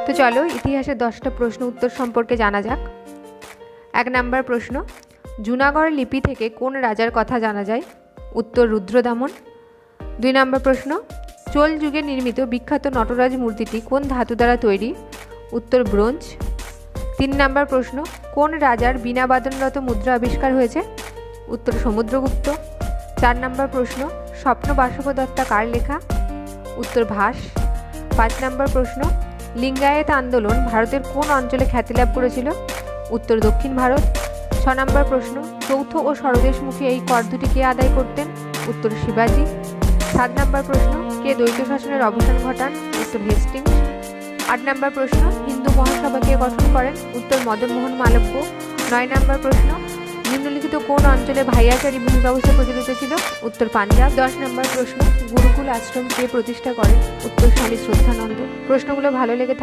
তো চলো ইতিহাসের 10টা প্রশ্ন উত্তর সম্পর্কে জানা যাক। 1 নম্বর প্রশ্ন, জুনাগড় লিপি থেকে কোন রাজার কথা জানা যায়? উত্তর রুদ্রদামন। 2 নম্বর প্রশ্ন, চোল যুগে নির্মিত বিখ্যাত নটরাজ মূর্তিটি কোন ধাতু দ্বারা তৈরি? উত্তর ব্রোঞ্জ। 3 নম্বর প্রশ্ন, কোন রাজার বীণা বাদনরত মুদ্রা আবিষ্কার হয়েছে? উত্তর সমুদ্রগুপ্ত। 4 নম্বর প্রশ্ন, স্বপ্ন বাসবদত্তা কার লেখা? উত্তর ভাস। 5 নম্বর প্রশ্ন, লিঙ্গায়েত আন্দোলন ভারতের কোন অঞ্চলে খ্যাতি লাভ করেছিল? উত্তর দক্ষিণ ভারত। 6 নম্বর প্রশ্ন, চৌথ ও স্বরদেশমুখী এই কর দুটি কে আদায় করতেন? উত্তর শিবাজি। 7 নম্বর প্রশ্ন, কে দ্বৈত শাসনের অবসান ঘটান? উত্তর হেস্টিংস। 8 নম্বর প্রশ্ন, হিন্দু মহাসভা কে গঠন করেন? উত্তর মদন মোহন মালব্য। 9 নম্বর প্রশ্ন, নিম্নলিখিত কোন অঞ্চলে ভাইয়াচারী ভূমি ব্যবস্থা প্রচলিত ছিল? উত্তর পাঞ্জাব। 10 নম্বর প্রশ্ন, গুরুকুল আশ্রম কে প্রতিষ্ঠা করেন? উত্তর স্বামী শ্রদ্ধানন্দ। প্রশ্নগুলো ভালো লেগে